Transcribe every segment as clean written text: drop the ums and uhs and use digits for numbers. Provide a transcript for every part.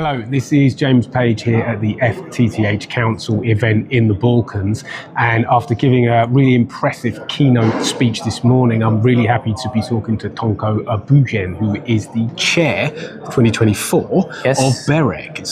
Hello, this is James Page here at the FTTH Council event in the Balkans, and after giving a really impressive keynote speech this morning, I'm really happy to be talking to Tonko Obuljen, who is the chair of 2024 of BEREC.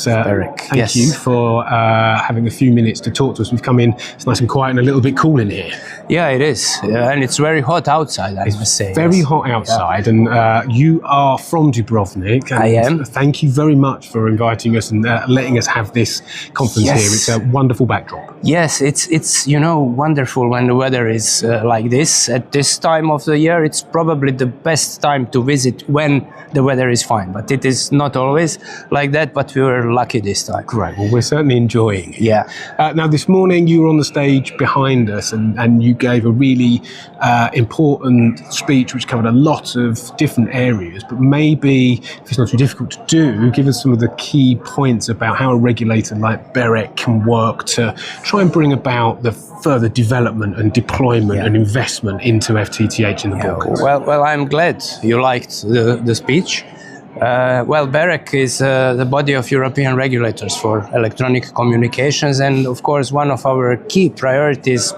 Thank you for having a few minutes to talk to us. We've come in, it's nice and quiet and a little bit cool in here. Yeah, it is, and it's very hot outside, I must say. Very hot outside, and you are from Dubrovnik. And I am. Thank you very much for inviting us and letting us have this conference here. It's a wonderful backdrop. Yes, it's wonderful when the weather is like this. At this time of the year, it's probably the best time to visit when the weather is fine. But it is not always like that, but we were lucky this time. Great, well, we're certainly enjoying it. Yeah. Now, this morning you were on the stage behind us and you gave a really important speech which covered a lot of different areas, but maybe, if it's not too difficult to do, give us some of the key points about how a regulator like BEREC can work to try and bring about the further development and deployment and investment into FTTH in the Balkans. Well, I'm glad you liked the speech. BEREC is the body of European regulators for electronic communications, and of course one of our key priorities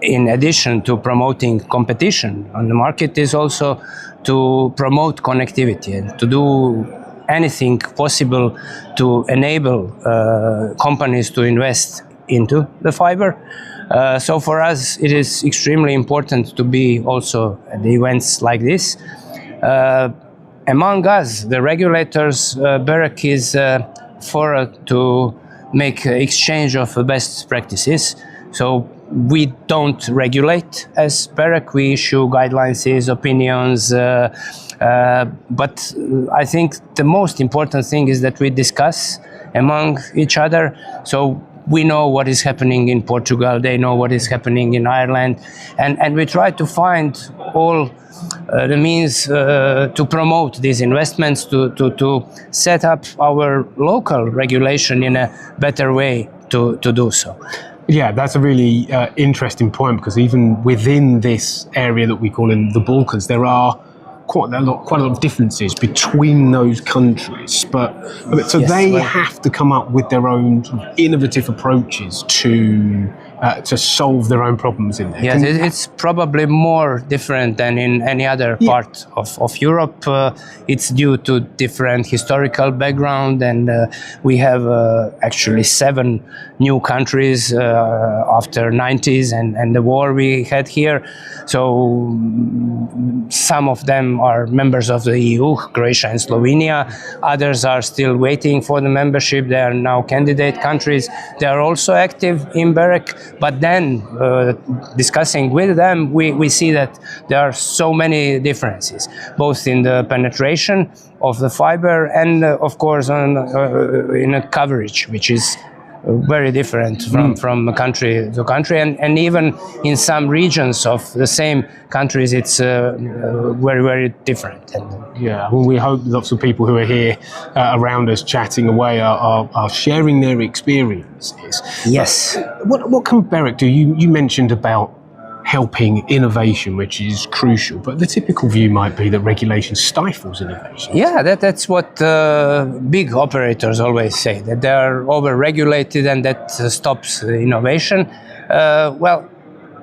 in addition to promoting competition on the market is also to promote connectivity and to do anything possible to enable companies to invest into the fiber. So for us it is extremely important to be also at the events like this. Among us, the regulators, BEREC is for to make exchange of best practices. So we don't regulate as BEREC, we issue guidelines, opinions, but I think the most important thing is that we discuss among each other. So we know what is happening in Portugal, they know what is happening in Ireland, and we try to find all the means to promote these investments, to set up our local regulation in a better way to do so. Yeah, that's a really interesting point, because even within this area that we call in the Balkans, there are quite a lot of differences between those countries. So they have to come up with their own innovative approaches to solve their own problems in there. Yes, it's probably more different than in any other part of Europe. It's due to different historical background, and we have actually 7 new countries after 90s and the war we had here. So some of them are members of the EU, Croatia and Slovenia. Others are still waiting for the membership. They are now candidate countries. They are also active in BEREC. But then, discussing with them, we see that there are so many differences, both in the penetration of the fiber and, of course, in a coverage, which is very different from country to country, and even in some regions of the same countries, it's very, very different. Yeah, well, we hope lots of people who are here around us chatting away are sharing their experiences. Yes. What can BEREC do? You mentioned about helping innovation, which is crucial, but the typical view might be that regulation stifles innovation. Yeah, that's what big operators always say, that they are over-regulated and that stops innovation. Well,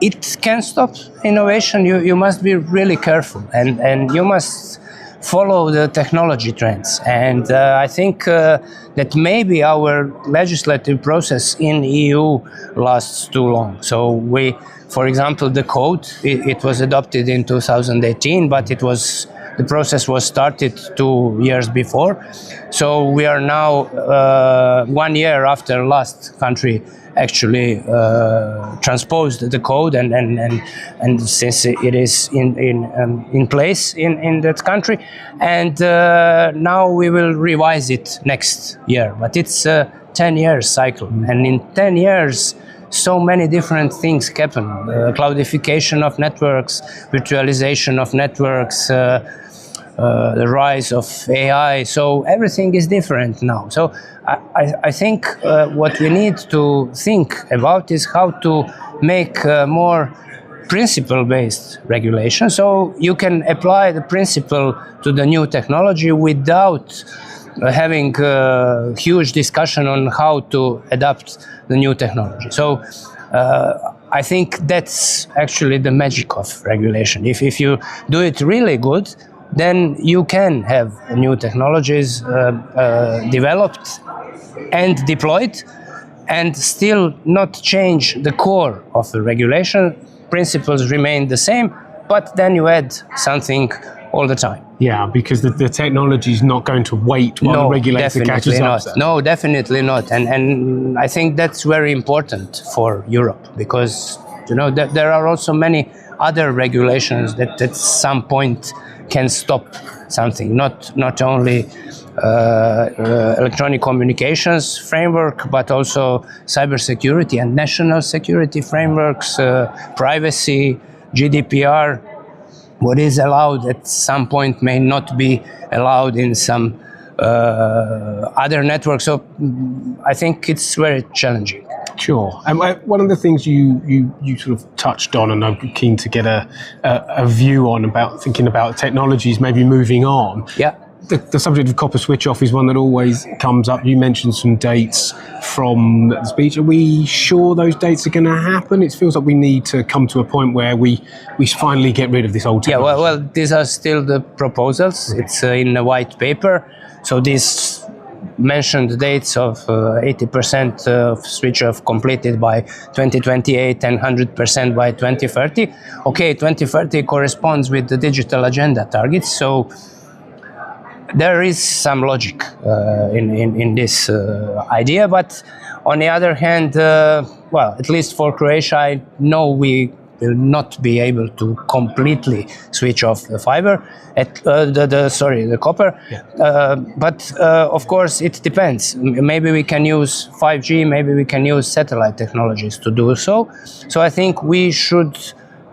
it can stop innovation. You must be really careful, and you must follow the technology trends. And I think that maybe our legislative process in EU lasts too long. So for example, the code, it was adopted in 2018, but the process was started 2 years before. So we are now 1 year after last country actually transposed the code, and since it is in place in that country, and now we will revise it next year. But it's a 10-year cycle, and in 10 years so many different things happen. Cloudification of networks, virtualization of networks, the rise of AI, so everything is different now. So I think what we need to think about is how to make more principle-based regulation, so you can apply the principle to the new technology without having a huge discussion on how to adapt the new technology. So I think that's actually the magic of regulation. If you do it really good, then you can have new technologies developed and deployed and still not change the core of the regulation. Principles remain the same, but then you add something all the time. Yeah, because the technology is not going to wait while the regulator catches up. No, definitely not. And I think that's very important for Europe, because there are also many other regulations that at some point can stop something, not only electronic communications framework, but also cybersecurity and national security frameworks, privacy, GDPR. What is allowed at some point may not be allowed in some other networks. So I think it's very challenging. Sure. And one of the things you sort of touched on, and I'm keen to get a view on about thinking about technologies maybe moving on. Yeah. The subject of copper switch off is one that always comes up. You mentioned some dates from the speech. Are we sure those dates are going to happen? It feels like we need to come to a point where we finally get rid of this old technology. Yeah, well, these are still the proposals. It's in a white paper. So these mentioned dates of 80% of switch off completed by 2028 and 100% by 2030. Okay, 2030 corresponds with the digital agenda targets. So there is some logic in this idea, but on the other hand, well, at least for Croatia, I know we will not be able to completely switch off the fiber, the copper. Yeah. But of course, it depends. Maybe we can use 5G, maybe we can use satellite technologies to do so. So I think we should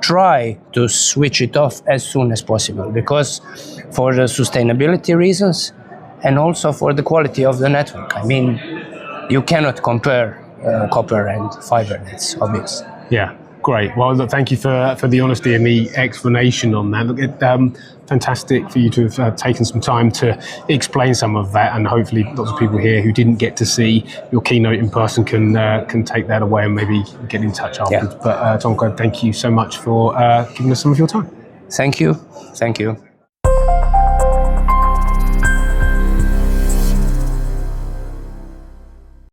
try to switch it off as soon as possible, because for the sustainability reasons and also for the quality of the network. I mean, you cannot compare copper and fiber, it's obvious. Yeah, great. Well, look, thank you for the honesty and the explanation on that. Look, fantastic for you to have taken some time to explain some of that, and hopefully lots of people here who didn't get to see your keynote in person can take that away and maybe get in touch afterwards. Yeah. But Tonko, thank you so much for giving us some of your time. Thank you. Thank you.